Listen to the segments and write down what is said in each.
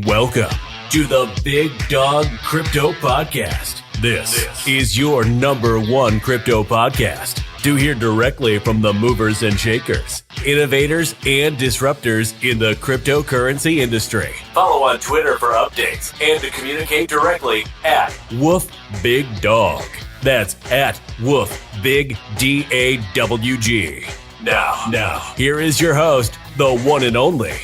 Welcome to the Big Dawg Crypto Podcast. This is your number one crypto podcast to hear directly from the movers and shakers, innovators, and disruptors in the cryptocurrency industry. Follow on Twitter for updates and to communicate directly at Woof Big Dawg. That's at Woof Big DAWG. Now, here is your host, the one and only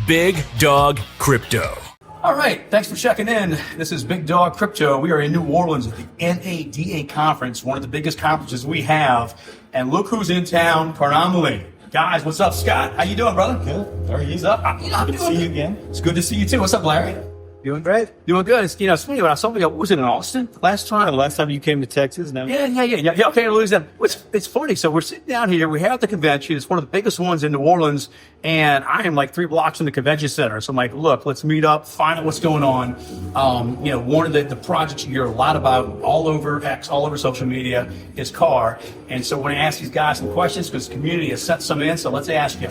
Big Dawg Crypto. All right, thanks for checking in. This is Big Dawg Crypto. We are in New Orleans at the NADA conference, one of the biggest conferences we have. And look who's in town, Carnomaly. Guys, what's up, Scott? How you doing, brother? Good. How are you? What's up? Good to see you again. It's good to see you too. What's up, Larry? Doing great. Doing good. It's funny when I saw you. Was it in Austin last time? The last time you came to Texas? No. Yeah. Okay, lose that. It's funny. So we're sitting down here. We have the convention. It's one of the biggest ones in New Orleans, and I am like 3 blocks from the convention center. So I'm like, look, let's meet up, find out what's going on. One of the projects you hear a lot about all over X, all over social media is CARR. And so when I ask these guys some questions, because the community has sent some in, so let's ask you.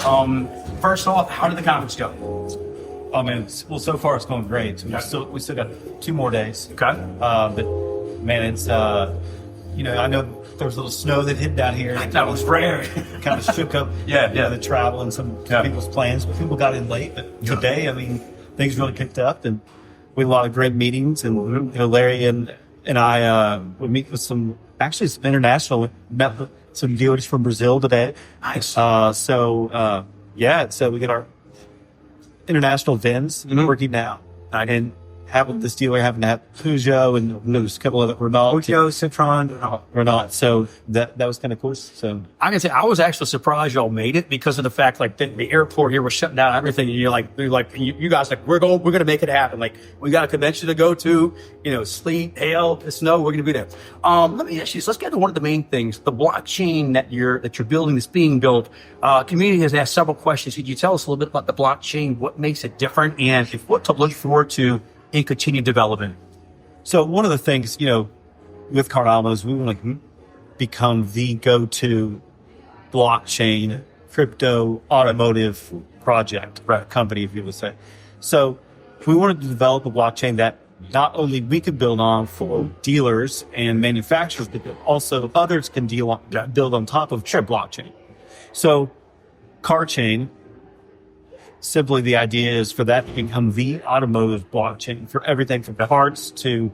First off, how did the conference go? Oh man, well so far it's going great. We still got 2 more days. Okay. But man, it's I know there was a little snow that hit down here. That was rare. Kind of shook up the travel and some people's plans. But people got in late. But today, I mean, things really picked up, and we had a lot of great meetings. And Larry and I would meet with some international. We met with some dealers from Brazil today. Nice. So we get our international VINs working now. And having this dealer having to have Peugeot and there's a couple of Renault, Citroen. So that was kind of cool. So I can say I was actually surprised y'all made it because of the fact like the airport here was shutting down everything. And you guys like we're going to make it happen. Like we got a convention to go to. Sleet, hail, snow. We're going to be there. Let me ask you. Let's get to one of the main things. The blockchain that you're building, that's being built. Community has asked several questions. Could you tell us a little bit about the blockchain? What makes it different, and what to look forward to in continued development? So one of the things, with Carnomaly is we want to become the go-to blockchain crypto automotive project company, if you would say. So we wanted to develop a blockchain that not only we could build on for dealers and manufacturers, but also others can build on top of blockchain. So CARR chain, simply the idea is for that to become the automotive blockchain for everything from parts to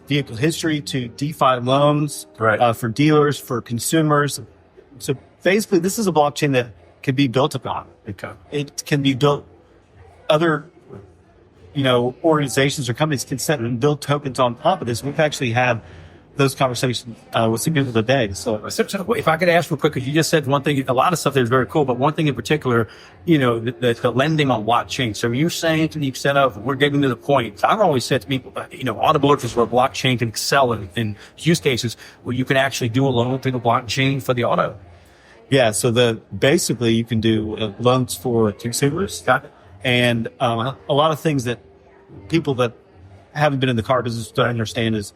vehicle history to DeFi loans for dealers, for consumers. So basically, this is a blockchain that can be built upon. Okay. It can be built. Other, organizations or companies can set and build tokens on top of this. We've actually had those conversations with some people today. So if I could ask real quick, because you just said one thing, a lot of stuff there is very cool, but one thing in particular, the lending on blockchain. So you're saying to the extent of we're getting to the point, I've always said to people, automotive is where blockchain can excel in use cases where you can actually do a loan through the blockchain for the auto. Yeah. So basically you can do loans for consumers. Got it. And a lot of things that people that haven't been in the car business don't understand is,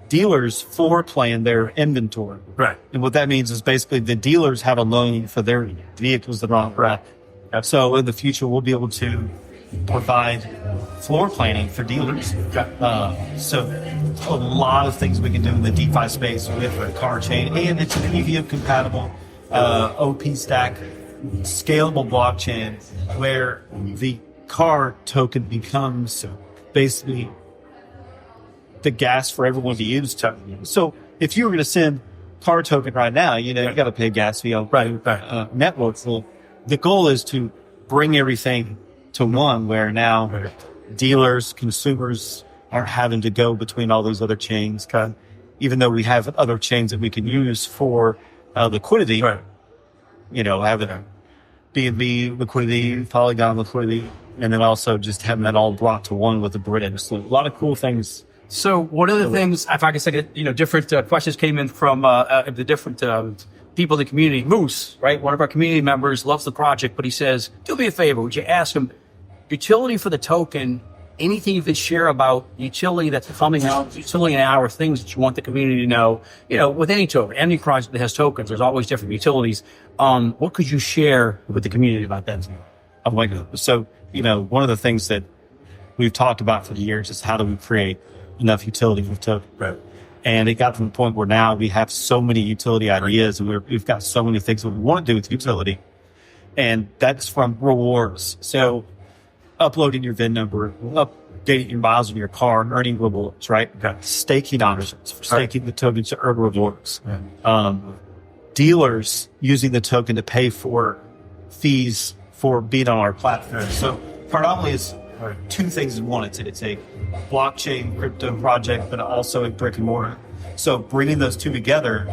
dealers floor plan their inventory. Right. And what that means is basically the dealers have a loan for their vehicles that are on rack. So in the future, we'll be able to provide floor planning for dealers. So a lot of things we can do in the DeFi space with a CARR chain, and it's an EVM compatible OP stack scalable blockchain where the CARR token becomes basically the gas for everyone to use token. So if you were going to send CARR token right now, you got to pay gas fee on networks. Well, the goal is to bring everything to one where now dealers, consumers aren't having to go between all those other chains. Even though we have other chains that we can use for liquidity, having BNB liquidity, Polygon liquidity, and then also just having that all brought to one with the bridge. So a lot of cool things. So one of the things, if I can say, different questions came in from the different people in the community. Moose, right? One of our community members loves the project, but he says, do me a favor. Would you ask him utility for the token, anything you could share about utility that's coming out, utility now, or things that you want the community to know, with any token, any project that has tokens, there's always different utilities. What could you share with the community about that? So one of the things that we've talked about for years is how do we create enough utility with token. Right. And it got to the point where now we have so many utility ideas and we've got so many things that we want to do with utility. And that's from rewards. So uploading your VIN number, updating your miles in your car, and earning rewards, right? Okay. Staking options for staking the tokens to earn rewards. Dealers using the token to pay for fees for being on our platform. So Carnomaly is two things in one. It's a blockchain crypto project, but also a brick and mortar. So bringing those two together,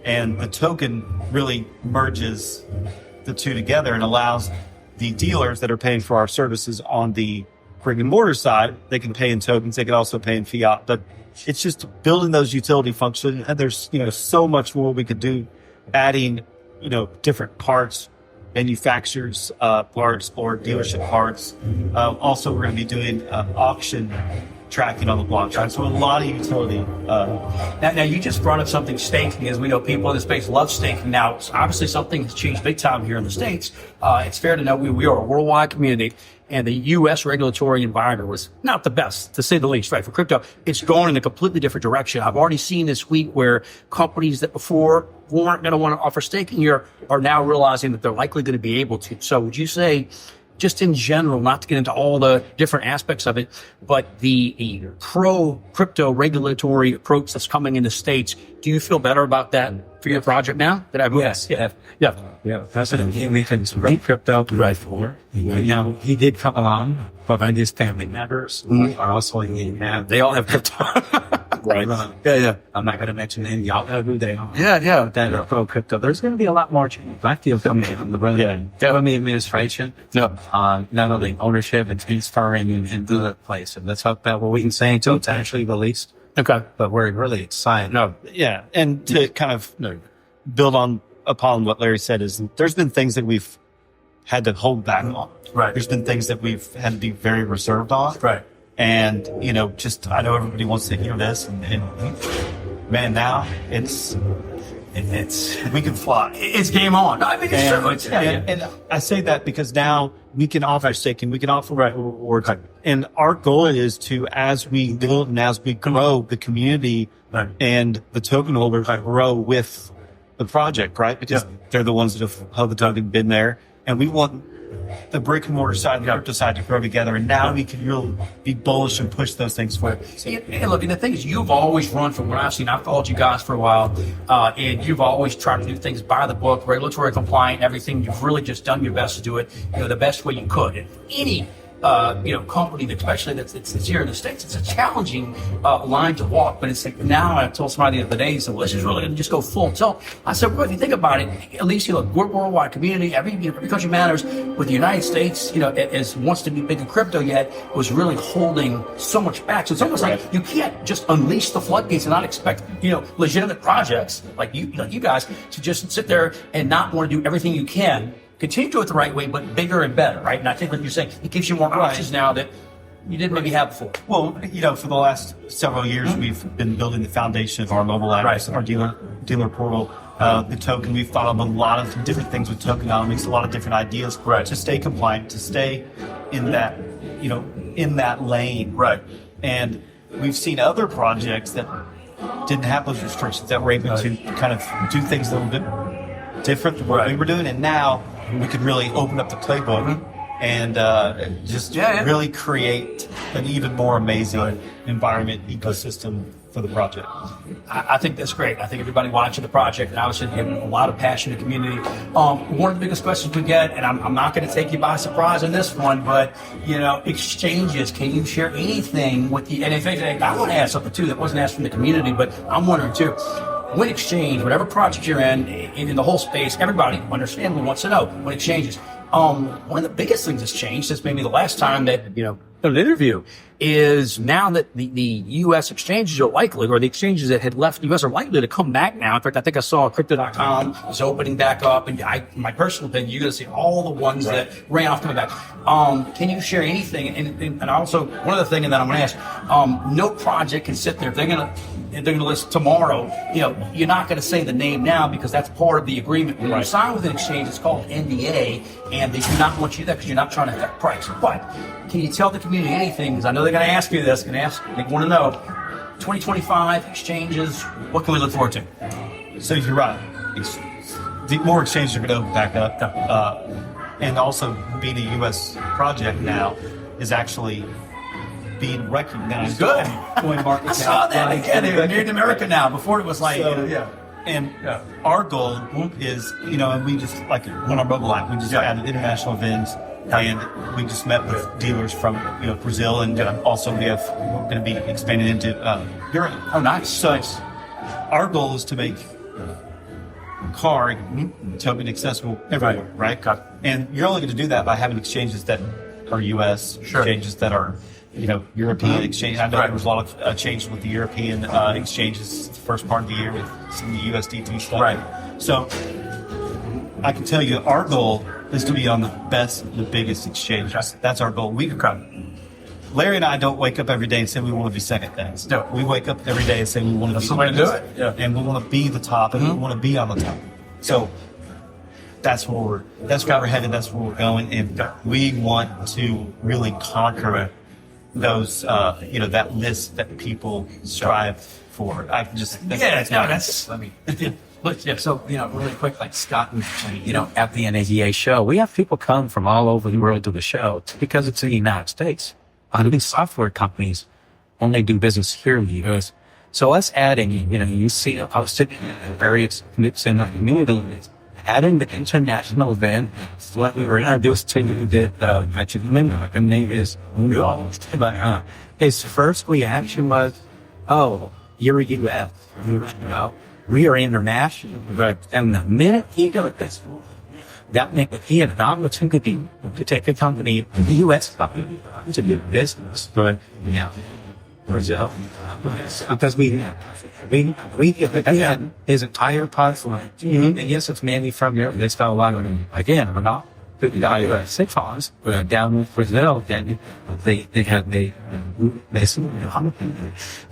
and the token really merges the two together and allows the dealers that are paying for our services on the brick and mortar side, they can pay in tokens. They can also pay in fiat. But it's just building those utility functions. And there's so much more we could do, adding different parts, manufacturers parts or dealership parts. Also, we're going to be doing auction tracking on the blockchain. So a lot of utility. Now, you just brought up something, staking. As we know, people in the space love staking. Now, obviously, something has changed big time here in the States. It's fair to know we are a worldwide community, and the U.S. regulatory environment was not the best, to say the least, right? For crypto, it's going in a completely different direction. I've already seen this week where companies that before weren't going to want to offer staking here are now realizing that they're likely going to be able to. So would you say, just in general, not to get into all the different aspects of it, but the pro-crypto regulatory approach that's coming in the States, do you feel better about that for your project now? Yes. President Heninger great crypto right for. He did come along, but his family members are also they all have crypto. Right. Yeah. I'm not going to mention them. Y'all know who they are. Yeah. That are pro crypto. There's going to be a lot more change. I feel coming from the government administration. No. Not only ownership and transferring and the place. And let's hope that what we can say until it's actually released. Okay. But we're really excited. No. Yeah. And to kind of build upon what Larry said is there's been things that we've had to hold back on. Right. There's been things that we've had to be very reserved on. Right. And, I know everybody wants to hear this and man, now it's we can fly. It's game on. I mean, and I say that because now we can offer staking, we can offer rewards. And our goal is to, as we build and as we grow the community and the token holders grow with the project, right? Because they're the ones that have held the token, been there. And we want the brick and mortar side and the crypto side to grow together. And now we can really be bullish and push those things forward. And look, and the thing is, you've always run from what I've seen. I've followed you guys for a while, and you've always tried to do things by the book, regulatory compliant, everything. You've really just done your best to do it, the best way you could. And any company, especially that's here in the States, it's a challenging line to walk. But it's like now I told somebody the other day, he said, well, this is really going to just go full tilt. I said, well, if you think about it, at least we're a worldwide community. Every country matters. With the United States, as wants to be big in crypto yet, was really holding so much back. So it's almost like you can't just unleash the floodgates and not expect legitimate projects like you guys to just sit there and not want to do everything you can. Continue to do it the right way, but bigger and better, right? And I think, like you're saying, it gives you more options now that you didn't maybe have before. Well, for the last several years, we've been building the foundation of our mobile app, our dealer portal, the token. We've thought of a lot of different things with tokenomics, a lot of different ideas to stay compliant, to stay in that, in that lane. Right. And we've seen other projects that didn't have those restrictions that were able to kind of do things a little bit different than what we were doing. And now we could really open up the playbook and just really create an even more amazing environment ecosystem for the project. I think that's great. I think everybody watching the project, and obviously having a lot of passion in the community. One of the biggest questions we get, and I'm not going to take you by surprise on this one, but exchanges. Can you share anything with the? And in fact, I want to ask something too that wasn't asked from the community, but I'm wondering too. When exchange, whatever project you're in the whole space, everybody understandably wants to know when exchanges. One of the biggest things that's changed since maybe the last time that, an interview is now that the U.S. exchanges are likely, or the exchanges that had left the U.S. are likely to come back now. In fact, I think I saw Crypto.com is opening back up, and my personal opinion, you're going to see all the ones that ran off coming back. Can you share anything? And also, one other thing, and then I'm going to ask, no project can sit there. If they're going to list tomorrow, you're not going to say the name now because that's part of the agreement. When you sign with an exchange, it's called NDA, and they do not want you there because you're not trying to affect price. But can you tell the community anything? Because I know they're going to ask you this. They want to know 2025 exchanges. What can we look forward to? So you're right. The more exchanges are going to open back up, and also being a U.S. project now is actually being recognized. Good. I saw that again. They're made in America now. Before it was like, And our goal is, and we just, like on our mobile app, we just added international events, and we just met with dealers from Brazil, and also we're going to be expanding into Europe. Oh, nice. So our goal is to make CARR token accessible everywhere, right? And you're only going to do that by having exchanges that are U.S. exchanges that are European exchange. I know there was a lot of changes with the European exchanges the first part of the year with some of the USDT stuff. Right. So I can tell you our goal is to be on the biggest exchanges. That's our goal. Larry and I don't wake up every day and say we want to be second things. No, we wake up every day and say we want to be the way to do it. Yeah. And we want to be the top, and we want to be on the top. So that's where we're headed. That's where we're going, and we want to really conquer those, that list that people strive for. So, really quick, like Scott mentioned, at the NADA show, we have people come from all over the world to the show because it's in the United States. These software companies only do business here in the U.S. So us adding, you see it posted in various clips in the community, adding the international event, what we were introduced to, the name is his first reaction was, "Oh, you're a U.S. We are international." Right. And the minute he got this, that meant that he had an opportunity to take a company, the U.S. company, to do business. Right. Yeah. Brazil. Because we had his entire pipeline. And yes, it's mainly from Europe. They spell a lot of them. Again, we're not the six farms, but down in Brazil, then they and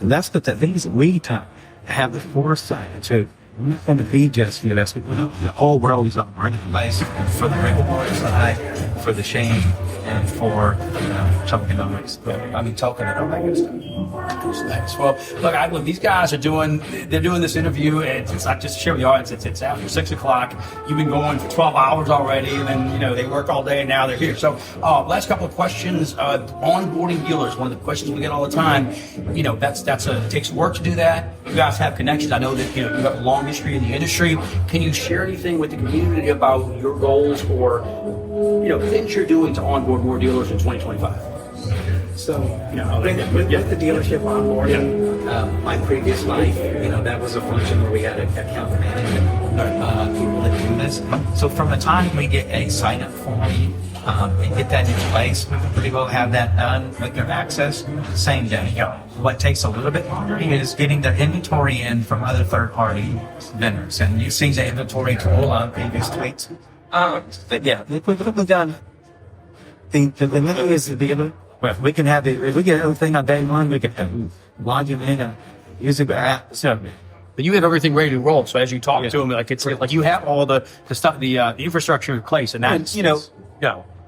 that's the things that we have the foresight to. And be just, the whole world is on the place for the regulatory side, for the change, and for tokenomics. Thanks. Well, look, these guys are doing this interview. It's not just to share with the audience. It's after 6 o'clock. You've been going for 12 hours already, and then they work all day, and now they're here. So, last couple of questions. Onboarding dealers. One of the questions we get all the time. It takes work to do that. You guys have connections. I know that you have a long history in the industry. Can you share anything with the community about your goals or things you're doing to onboard more dealers in 2025? So, with the dealership onboarding, my previous life, that was a function where we had an account manager, people that do this. So from the time we get a sign-up form and get that in place, we can pretty well have that done with their access same day. What takes a little bit longer is getting the inventory in from other third-party vendors and using the inventory tool on previous tweets. But yeah, we've done. The thing is we can have it. If we get everything on day one, we can log in and use the app. So, but you have everything ready to roll. So as you talk to them, it's like you have all the stuff, the infrastructure in place, and that's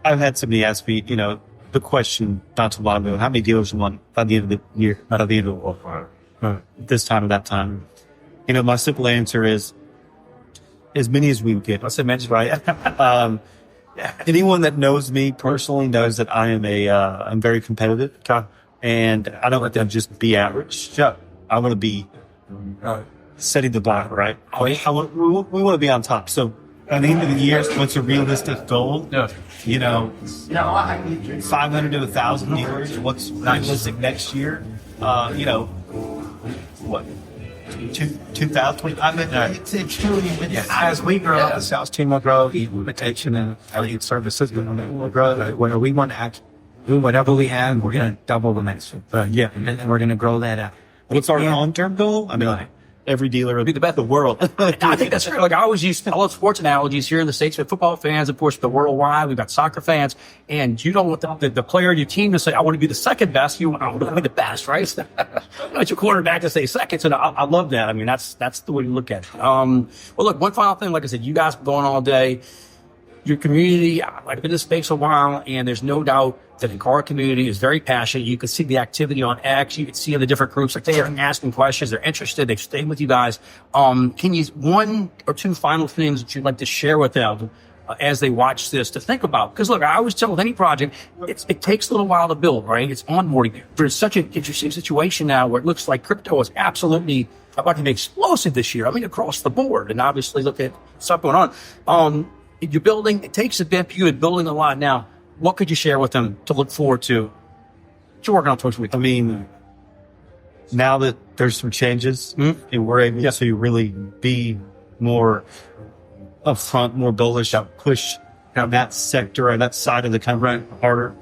I've had somebody ask me, the question not too long ago: how many dealers you want by the end of the year? By the end of this time or that time? My simple answer is as many as we get. That's immense, right? Anyone that knows me personally knows that I am I'm very competitive, and I don't let them just be average. I want to be setting the bar, right? We want to be on top. So at the end of the year, what's a realistic goal? 500 to 1,000 dealers. What's realistic next year? What? 2020. It's really as we grow, the sales team will grow, the implementation and lead services will grow. Where we want to whatever we have, we're going to double the next one. Yeah. And then we're going to grow that out. What's our long-term goal? I mean, every dealer would be the best in the world. I think that's true. Like I always use, I love sports analogies here in the States with football fans, of course, the worldwide. We've got soccer fans, and you don't want the player in your team to say, I want to be the second best. You want to be the best, right? It's not your quarterback to say second. So I love that. I mean, that's the way you look at it. Well, look, one final thing, like I said, you guys have been going all day. Your community, I've been in this space a while, and there's no doubt that the CARR community is very passionate. You can see the activity on X. You can see in the different groups, like they're asking questions. They're interested. They've stayed with you guys. Can you, one or two final things that you'd like to share with them as they watch this to think about? Because look, I always tell with any project, it takes a little while to build, right? It's onboarding. There's such an interesting situation now where it looks like crypto is absolutely about to be explosive this year. I mean, across the board. And obviously look at stuff going on. You're building, it takes a bit for you and building a lot now. What could you share with them to look forward to? What you're working on towards week. I mean, now that there's some changes and we're able to really be more upfront, more bullish, push that sector or that side of the company harder,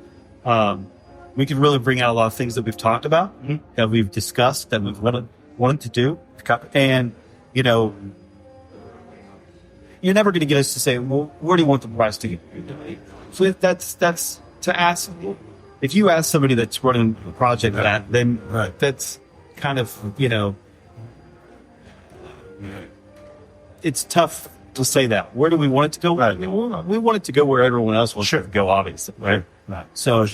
we can really bring out a lot of things that we've talked about, that we've discussed, that we've wanted to do. And, you know, you're never going to get us to say, well, where do you want the price to get? So that's to ask. If you ask somebody that's running a project then that's kind of, you know, it's tough to say that. Where do we want it to go? Right. We want it to go where everyone else wants it to go, obviously. Right. So,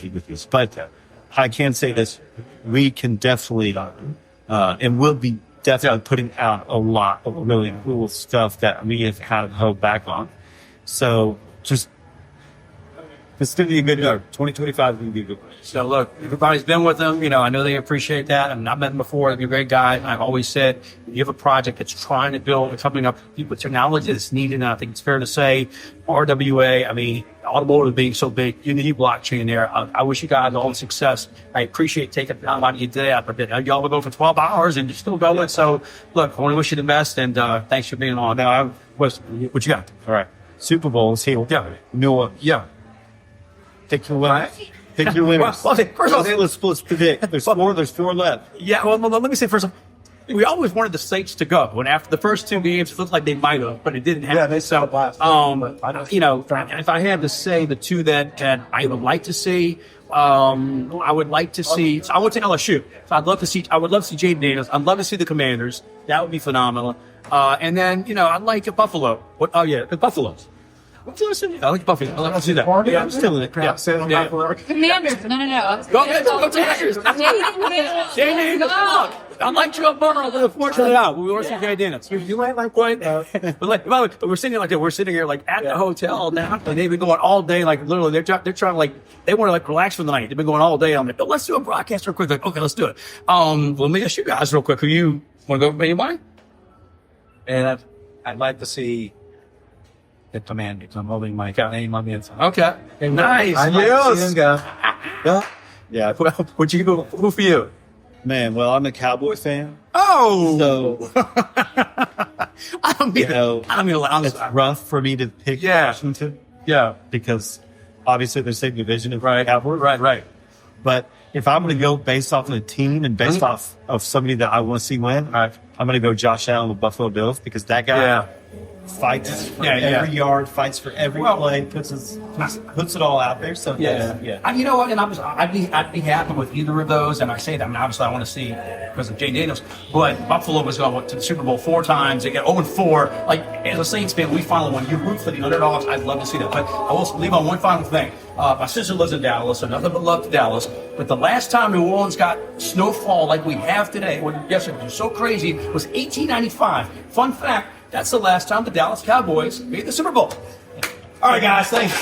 but I can say this, we can definitely, and we'll be definitely putting out a lot of really cool stuff that we have kind of held back on. So just, it's going to be a good year. 2025 is going to be a good year. So look, everybody's been with them. You know, I know they appreciate that. I mean, I've met them before. They're a great guy. I've always said, if you have a project that's trying to build a company up with technology that's needed, and I think it's fair to say, RWA, I mean, Automotive being so big, you need blockchain there. I wish you guys all the success. I appreciate taking time out of your day. Y'all will go for 12 hours and you're still going. So look, I want to wish you the best, and thanks for being on. Now, what you got? All right. Super Bowl is here. Yeah. Noah. Yeah. Pick your winners. Pick your winners. Well, first of all, let's predict. There's four left. Yeah, well, let me say first of all, we always wanted the Saints to go. And after the first two games, it looked like they might have, but it didn't happen. Yeah, they saw last. You know, if I had to say the two that I would like to see, I would like to see. I would say LSU. So I would love to see Jaden Daniels. I'd love to see the Commanders. That would be phenomenal. And then, you know, I'd like a Buffalo. The Buffaloes. I like Buffalo. Let's do that. Yeah, I'm still in it. Yeah. Commanders. No. Go ahead. Go Tigers. I like Joe Burrow, but unfortunately not. We want to see Jay Dennis. You might like one. But we're sitting like that. We're sitting here like at the hotel now, and they've been going all day. Like literally, they're trying to like they want to like relax for the night. They've been going all day. I'm like, oh, let's do a broadcast real quick. Like, okay, let's do it. Let me ask you guys real quick. Who you want to go? Anybody? And I'd like to see the Commanders. I'm holding my name on the inside. Okay. Nice. I'd like to see them go. Yeah. Would you go? Who for you? Man, well, I'm a Cowboy fan. Oh. So, I don't mean it's rough for me to pick Washington. Yeah. Because obviously they're same division of Right. Cowboys. Right. But if I'm going to go based off of the team and based off of somebody that I want to see win, I'm going to go Josh Allen with Buffalo Bills, because that guy fights for every yard, fights for every play, puts it all out there. So You know what? And I'd be happy with either of those. And I say that, I mean, obviously I want to see because of Jay Daniels, but Buffalo was going to the Super Bowl 4 times. They get 0-4. Like as a Saints fan, we follow when you root for the underdogs. I'd love to see that. But I will leave on one final thing. My sister lives in Dallas, so nothing but love to Dallas. But the last time New Orleans got snowfall like we have today, yesterday was so crazy, was 1895. Fun fact. That's the last time the Dallas Cowboys made the Super Bowl. All right, guys, thanks.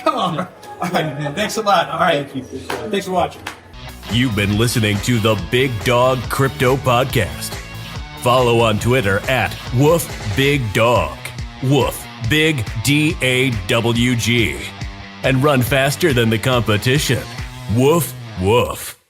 Come on. All right, man. Thanks a lot. All right. Thanks for watching. You've been listening to the Big Dawg Crypto Podcast. Follow on Twitter at WoofBigDawg. Woof, Big DAWG. And run faster than the competition. Woof, woof.